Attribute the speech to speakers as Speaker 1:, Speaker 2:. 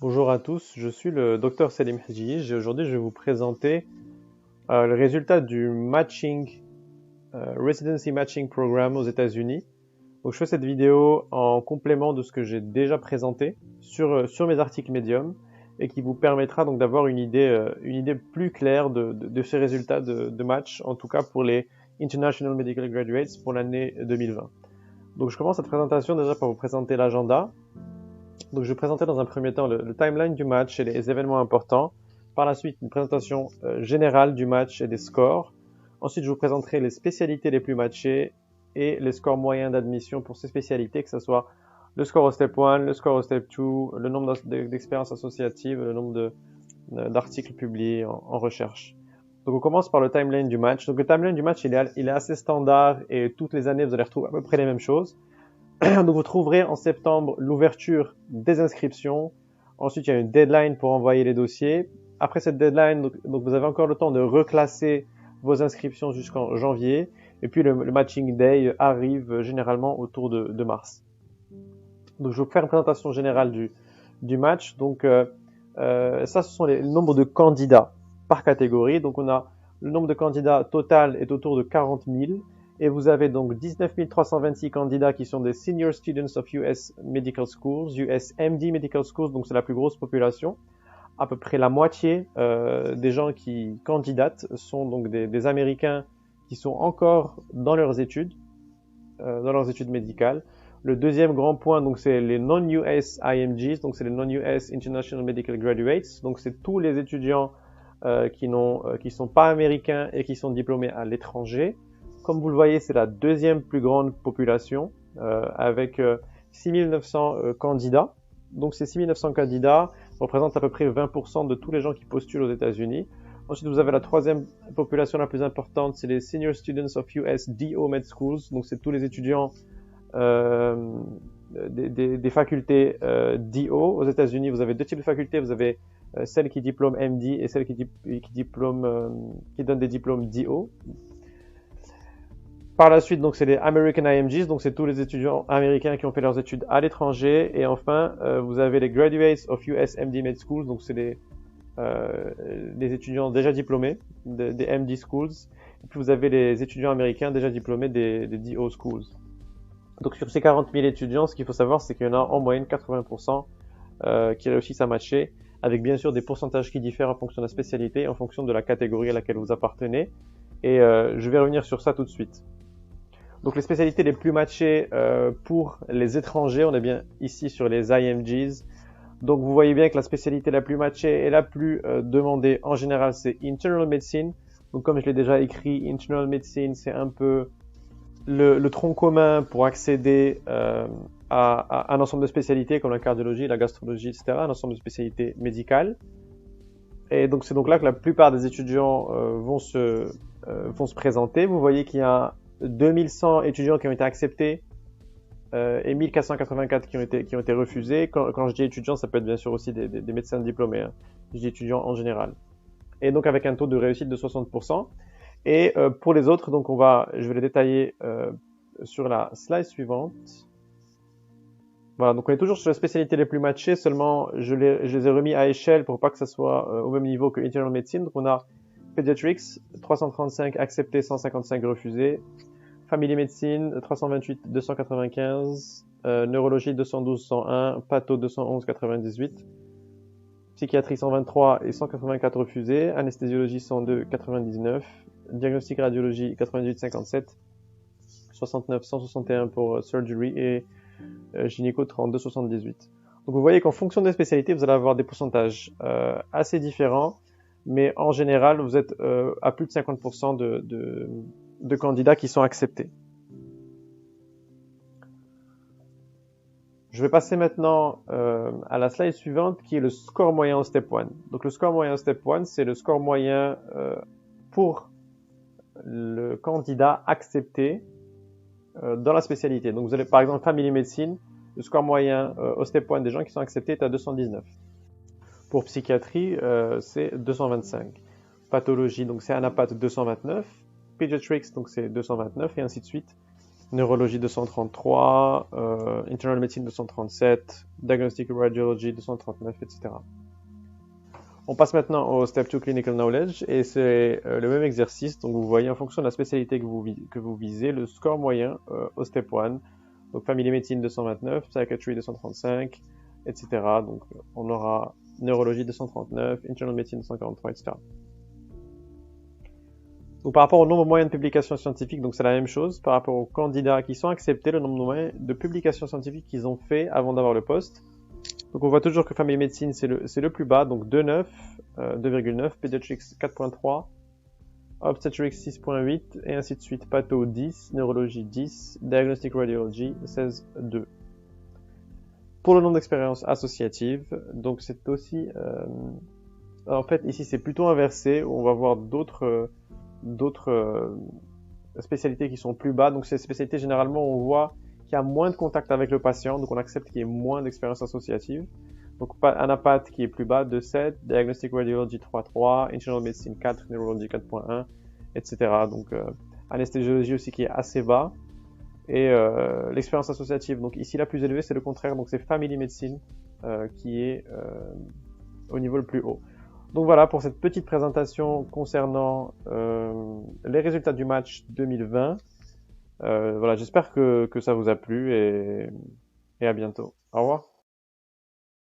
Speaker 1: Bonjour à tous, je suis le docteur Salim Hadjij et aujourd'hui je vais vous présenter le résultat du Residency Matching Program aux États-Unis. Donc je fais cette vidéo en complément de ce que j'ai déjà présenté sur mes articles Medium et qui vous permettra donc d'avoir une idée plus claire de ces résultats de match, en tout cas pour les International Medical Graduates pour l'année 2020. Donc je commence cette présentation déjà par vous présenter l'agenda. Donc je vais présenter dans un premier temps le timeline du match et les événements importants. Par la suite, une présentation générale du match et des scores. Ensuite, je vous présenterai les spécialités les plus matchées et les scores moyens d'admission pour ces spécialités, que ce soit le score au step 1, le score au step 2, le nombre d'expériences associatives, le nombre d'articles publiés en recherche. Donc on commence par le timeline du match. Donc le timeline du match, il est assez standard et toutes les années, vous allez retrouver à peu près les mêmes choses. Donc vous trouverez en septembre l'ouverture des inscriptions. Ensuite, il y a une deadline pour envoyer les dossiers. Après cette deadline, donc vous avez encore le temps de reclasser vos inscriptions jusqu'en janvier. Et puis le matching day arrive généralement autour de mars. Donc je vais vous faire une présentation générale du match. Donc ça, ce sont le nombre de candidats par catégorie. Donc on a le nombre de candidats total est autour de 40 000. Et vous avez donc 19 326 candidats qui sont des Senior Students of US Medical Schools, US MD Medical Schools, donc c'est la plus grosse population. À peu près la moitié des gens qui candidatent sont donc des Américains qui sont encore dans leurs études médicales. Le deuxième grand point, donc c'est les non-US IMGs, donc c'est les non-US International Medical Graduates, donc c'est tous les étudiants qui sont pas américains et qui sont diplômés à l'étranger. Comme vous le voyez, c'est la deuxième plus grande population avec 6900 candidats. Donc ces 6900 candidats représentent à peu près 20% de tous les gens qui postulent aux États-Unis. Ensuite, vous avez la troisième population la plus importante, c'est les Senior Students of US DO Med Schools. Donc c'est tous les étudiants des facultés DO. Aux États-Unis, vous avez deux types de facultés. Vous avez celles qui diplôment MD et celles qui donnent des diplômes DO. Par la suite, donc c'est les American IMGs, donc c'est tous les étudiants américains qui ont fait leurs études à l'étranger. Et enfin, vous avez les Graduates of US MD Med Schools, donc c'est les étudiants déjà diplômés des MD Schools. Et puis vous avez les étudiants américains déjà diplômés des DO Schools. Donc sur ces 40 000 étudiants, ce qu'il faut savoir, c'est qu'il y en a en moyenne 80% qui réussissent à matcher, avec bien sûr des pourcentages qui diffèrent en fonction de la spécialité, en fonction de la catégorie à laquelle vous appartenez. Et je vais revenir sur ça tout de suite. Donc les spécialités les plus matchées pour les étrangers, on est bien ici sur les IMGs. Donc vous voyez bien que la spécialité la plus matchée et la plus demandée en général, c'est Internal Medicine. Donc comme je l'ai déjà écrit, Internal Medicine, c'est un peu le tronc commun pour accéder à un ensemble de spécialités comme la cardiologie, la gastrologie, etc., un ensemble de spécialités médicales. Et donc c'est donc là que la plupart des étudiants vont se présenter. Vous voyez qu'il y a 2100 étudiants qui ont été acceptés et 1484 qui ont été refusés. Quand je dis étudiants, ça peut être bien sûr aussi des médecins diplômés. Hein. Je dis étudiants en général. Et donc avec un taux de réussite de 60%. Et pour les autres, donc je vais les détailler sur la slide suivante. Voilà, donc on est toujours sur les spécialités les plus matchées, seulement je les ai remis à échelle pour pas que ça soit au même niveau que Internal Medicine. Donc on a Pediatrics, 335 acceptés, 155 refusés. Family Medicine, 328, 295. Neurologie, 212, 101. Patho, 211, 98. Psychiatrie, 123 et 184 refusés. Anesthésiologie, 102, 99. Diagnostic radiologie, 98, 57. 69, 161 pour surgery et gynéco 32, 78. Donc vous voyez qu'en fonction des spécialités, vous allez avoir des pourcentages assez différents, mais en général, vous êtes à plus de 50% de candidats qui sont acceptés. Je vais passer maintenant à la slide suivante qui est le score moyen au step 1. Donc le score moyen au step 1, c'est le score moyen pour le candidat accepté dans la spécialité. Donc vous avez par exemple Family Medicine, le score moyen au step 1 des gens qui sont acceptés est à 219. Pour psychiatrie, c'est 225. Pathologie, donc c'est Anapath 229. Pediatrics, donc c'est 229 et ainsi de suite. neurologie 233, internal medicine 237, diagnostic radiology 239, etc. On passe maintenant au Step 2 Clinical Knowledge et c'est le même exercice. Donc vous voyez en fonction de la spécialité que vous visez, le score moyen au Step 1. Donc Family Medicine 229, Psychiatry 235, etc. Donc on aura Neurologie 239, Internal Medicine 243, etc. Donc par rapport au nombre moyen de publications scientifiques, donc c'est la même chose. Par rapport aux candidats qui sont acceptés, le nombre moyen de publications scientifiques qu'ils ont fait avant d'avoir le poste. Donc on voit toujours que Family Medicine c'est le plus bas, donc 2,9, 2,9, Pediatrics 4,3, Obstetrics 6,8 et ainsi de suite. Patho 10, Neurologie 10, Diagnostic Radiology 16,2. Pour le nombre d'expériences associatives, donc c'est aussi, en fait ici c'est plutôt inversé, on va voir d'autres spécialités qui sont plus bas. Donc ces spécialités généralement on voit qu'il y a moins de contact avec le patient, donc on accepte qu'il y ait moins d'expérience associative. Donc anapath qui est plus bas, 2,7, Diagnostic Radiology 3,3, Internal Medicine 4, Neurology 4,1, etc. Donc anesthésiologie aussi qui est assez bas. Et l'expérience associative, donc ici la plus élevée c'est le contraire, donc c'est Family Medicine qui est au niveau le plus haut. Donc voilà pour cette petite présentation concernant les résultats du match 2020. Voilà, j'espère que ça vous a plu et à bientôt. Au revoir.